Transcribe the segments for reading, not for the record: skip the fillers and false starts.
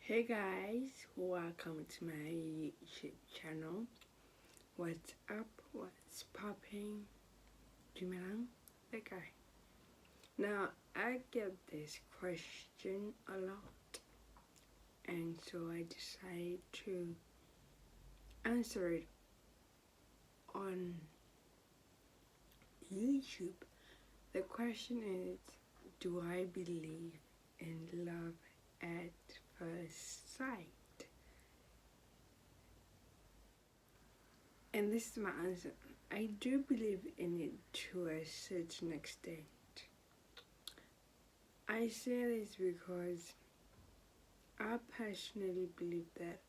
Hey guys, welcome to my YouTube channel. What's up? What's popping? Jumilang? That guy. Now, I get this question a lot, and so I decided to answer it on YouTube. The question is, do I believe in love at first sight? And this is my answer. I do believe in it to a certain extent. I say this because I personally believe that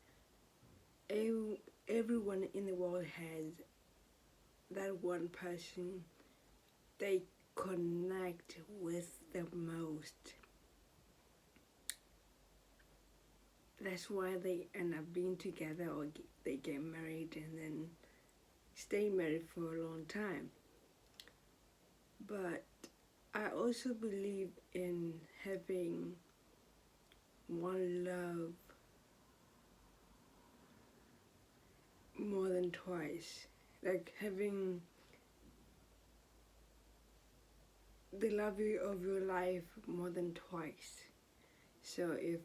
everyone in the world has that one person they connect with the most. That's why they end up being together or they get married and then stay married for a long time. But I also believe in having one love more than twice. Like having the love of your life more than twice. So if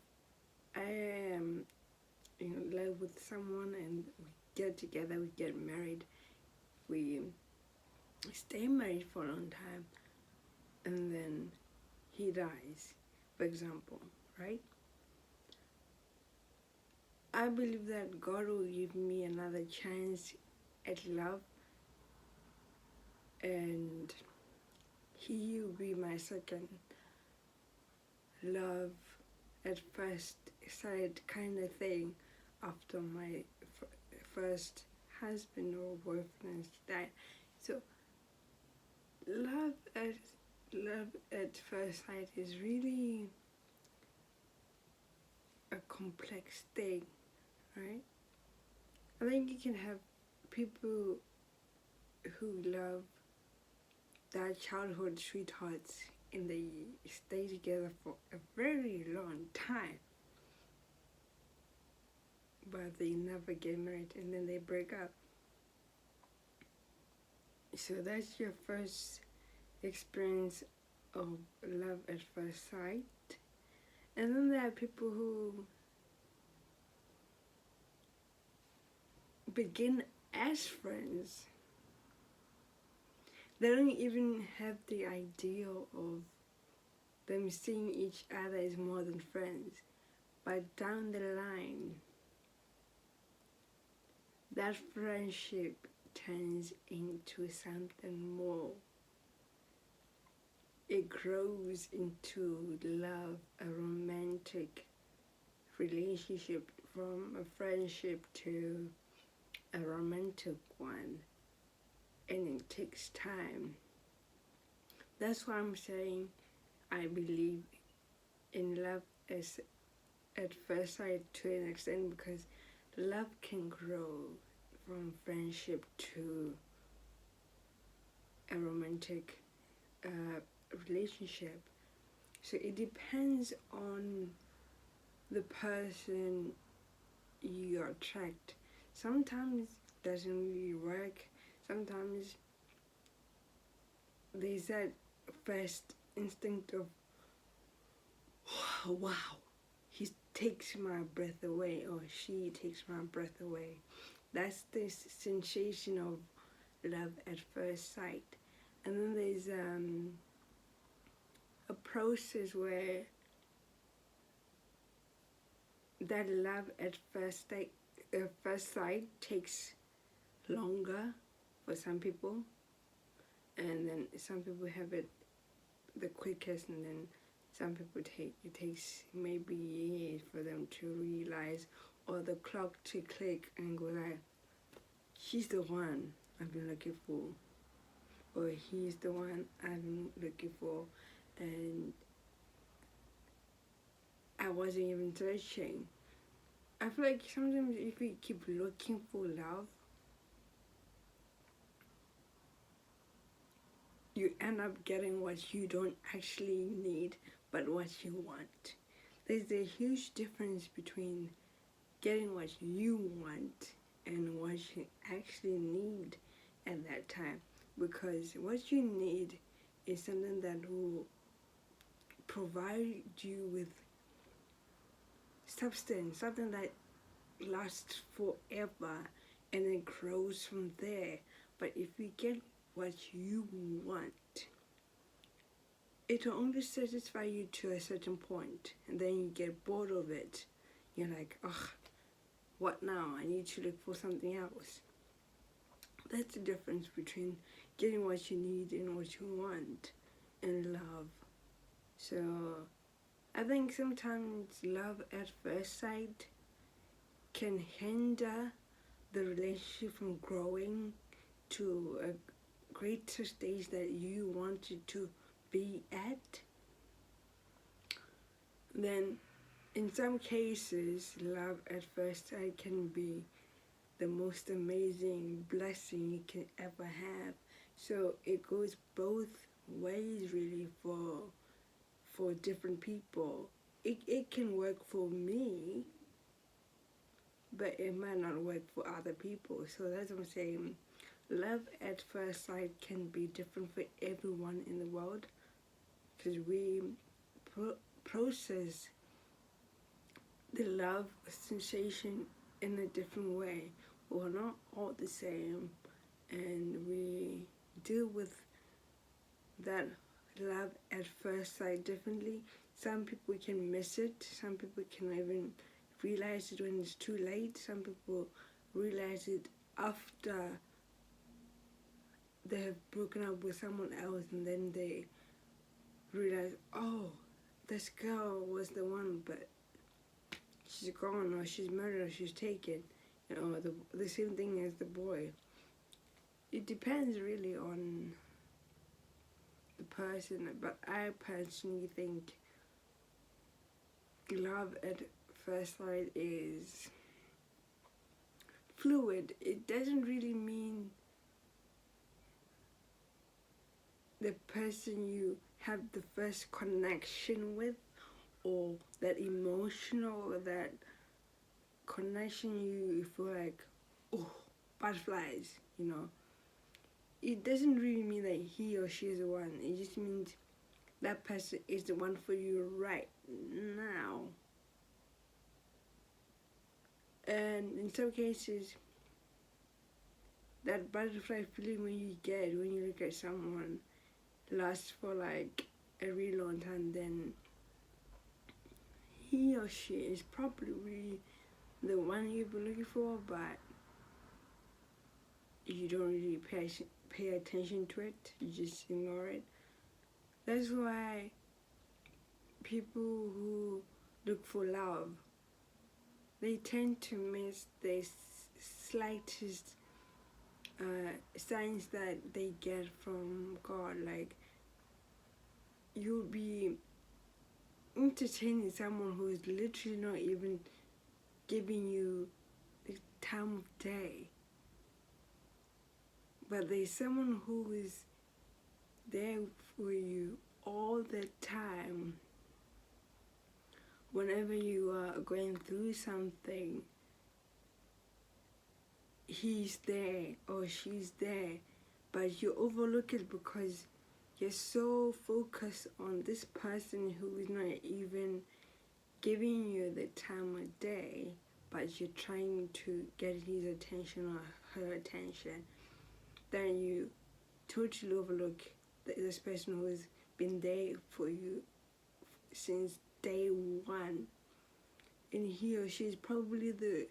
I am in love with someone and we get together, we get married, we stay married for a long time, and then he dies, for example, right? I believe that God will give me another chance at love, and he will be my second love at first sight kind of thing after my first husband or boyfriend died. So love at first sight is really a complex thing, right? I think you can have people who love their childhood sweethearts and they stay together for a very long time, but they never get married and then they break up. So that's your first experience of love at first sight. And then there are people who begin as friends. They don't even have the idea of them seeing each other as more than friends. But down the line, that friendship turns into something more. It grows into love, a romantic relationship, from a friendship to a romantic one, and it takes time. That's why I'm saying I believe in love as at first sight to an extent, because love can grow from friendship to a romantic relationship. So it depends on the person you attract. Sometimes it doesn't really work. Sometimes there's that first instinct of wow, he takes my breath away or she takes my breath away. That's the sensation of love at first sight. And then there's a process where that love at first sight takes longer for some people, and then some people have it the quickest, and then some people it takes maybe years for them to realize, or the clock to click and go like, she's the one I've been looking for, or he's the one I've been looking for, and I wasn't even searching. I feel like sometimes if we keep looking for love, you end up getting what you don't actually need, but what you want. there's a huge difference between getting what you want and what you actually need at that time. Because what you need is something that will provide you with substance, something that lasts forever and then grows from there. But if you get what you want, it will only satisfy you to a certain point, and then you get bored of it. You're like, ugh, what now? I need to look for something else. That's the difference between getting what you need and what you want in love. So I think sometimes love at first sight can hinder the relationship from growing to a greater stage that you wanted to be at. Then in some cases, love at first sight can be the most amazing blessing you can ever have. So it goes both ways really for different people. It can work for me, but it might not work for other people. So that's what I'm saying. Love at first sight can be different for everyone in the world, because we process the love sensation in a different way. We're not all the same, and we deal with that love at first sight differently. Some people can miss it, some people can even realize it when it's too late. Some people realize it after they have broken up with someone else, and then they realize, oh, this girl was the one, but she's gone, or she's married, or she's taken. You know, the same thing as the boy. It depends really on the person, but I personally think love at first sight is fluid. It doesn't really mean the person you have the first connection with, or that emotional, or that connection you feel like, oh, butterflies, you know. It doesn't really mean that he or she is the one. It just means that person is the one for you right now. And in some cases, that butterfly feeling when you look at someone lasts for like a really long time, then he or she is probably the one you've been looking for, but you don't really pay attention to it. You just ignore it. That's why people who look for love, they tend to miss the slightest signs that they get from God. Like, you'll be entertaining someone who is literally not even giving you the time of day, but there's someone who is there for you all the time. Whenever you are going through something, he's there or she's there, but you overlook it because you're so focused on this person who is not even giving you the time of day, but you're trying to get his attention or her attention. Then you totally overlook this person who has been there for you since day one, and he or she is probably the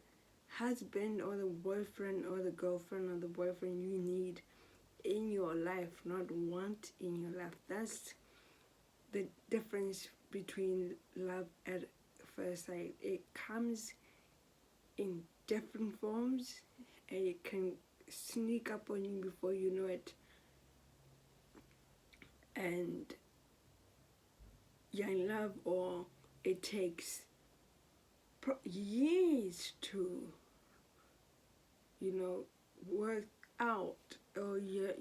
husband or the boyfriend or the girlfriend or the boyfriend you need in your life, not want in your life. That's the difference between love at first sight. It comes in different forms, and it can sneak up on you before you know it, and you're in love, or it takes years to, work out, or you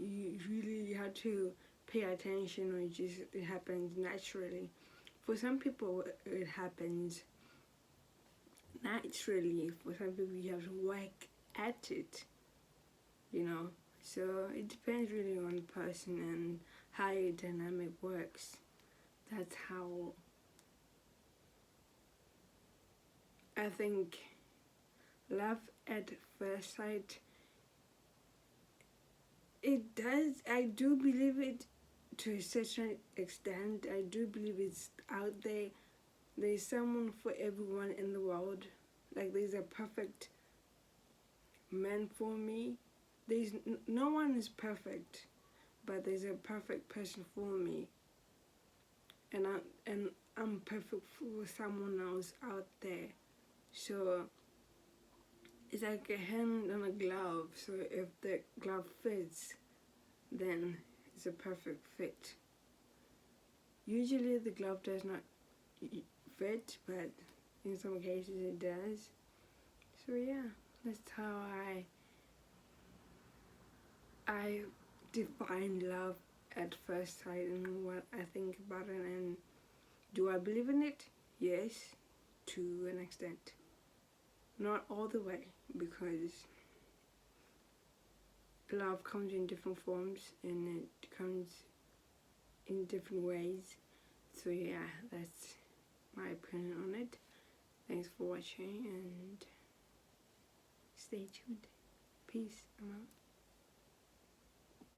really have to pay attention, or it happens naturally for some people it happens naturally. For some people you have to work at it, you know. So it depends really on the person and how your dynamic works. That's how I think love at first sight, it does, I do believe it to a certain extent. I do believe it's out there. There's someone for everyone in the world. Like there's a perfect man for me. There's no one is perfect, but there's a perfect person for me. And I'm perfect for someone else out there. So it's like a hand and a glove. So if the glove fits, then it's a perfect fit. Usually the glove does not fit, but in some cases it does. So yeah, that's how I define love at first sight and what I think about it. And do I believe in it? Yes, to an extent. Not all the way, because love comes in different forms and it comes in different ways. So yeah, that's my opinion on it. Thanks for watching and stay tuned. Peace. I'm out.